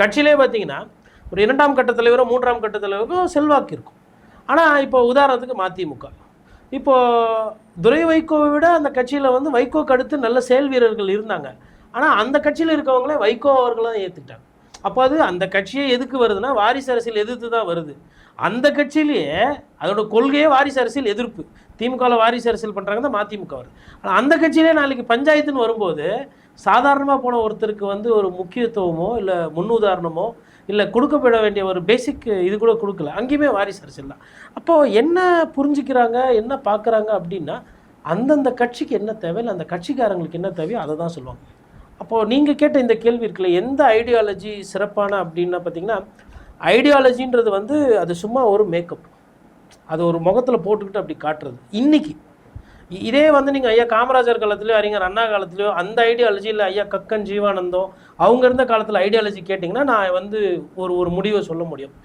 கட்சியிலே பார்த்தீங்கன்னா ஒரு 2ஆம் கட்ட தலைவரோ 3ஆம் கட்ட தலைவருக்கோ செல்வாக்கு இருக்கும். ஆனால் இப்போ உதாரணத்துக்கு மதிமுக, இப்போது துரை வைகோவை விட அந்த கட்சியில் வந்து வைகோக்கு அடுத்து நல்ல செயல் வீரர்கள் இருந்தாங்க. ஆனால் அந்த கட்சியில் இருக்கவங்களே வைகோ அவர்களும் ஏற்றுக்கிட்டாங்க. அப்போ அது அந்த கட்சியே எதுக்கு வருதுன்னா வாரிசு அரசியல் எதிர்த்து தான் வருது. அந்த கட்சியிலேயே அதோட கொள்கையே வாரிசு அரசியல் எதிர்ப்பு. திமுகவில் வாரிசு அரசியல் பண்ணுறாங்க தான் மதிமுக வருது. ஆனால் அந்த கட்சியிலே நாளைக்கு பஞ்சாயத்துன்னு வரும்போது சாதாரணமாக போன ஒருத்தருக்கு வந்து ஒரு முக்கியத்துவமோ இல்லை முன்னுதாரணமோ இல்லை கொடுக்கப்பட வேண்டிய ஒரு பேசிக் இது கூட கொடுக்கல. அங்கேயுமே வாரிசு அரசியல் தான். அப்போது என்ன புரிஞ்சுக்கிறாங்க, என்ன பார்க்குறாங்க அப்படின்னா அந்தந்த கட்சிக்கு என்ன தேவை, இல்லை அந்த கட்சிக்காரங்களுக்கு என்ன தேவையோ அதை தான் சொல்லுவாங்க. அப்போது நீங்கள் கேட்ட இந்த கேள்வி இருக்குல்ல, எந்த ஐடியாலஜி சிறப்பான அப்படின்னா பார்த்தீங்கன்னா, ஐடியாலஜின்றது வந்து அது சும்மா ஒரு மேக்கப், அது ஒரு முகத்தில் போட்டுக்கிட்டு அப்படி காட்டுறது. இன்றைக்கி இதே வந்து நீங்கள் ஐயா காமராஜர் காலத்துலையோ அறிஞர் அண்ணா காலத்துலையோ அந்த ஐடியாலஜி, இல்லை ஐயா கக்கன் ஜீவானந்தம் அவங்க இருந்த காலத்தில் ஐடியாலஜி கேட்டிங்கன்னா நான் வந்து ஒரு முடிவை சொல்ல முடியும்.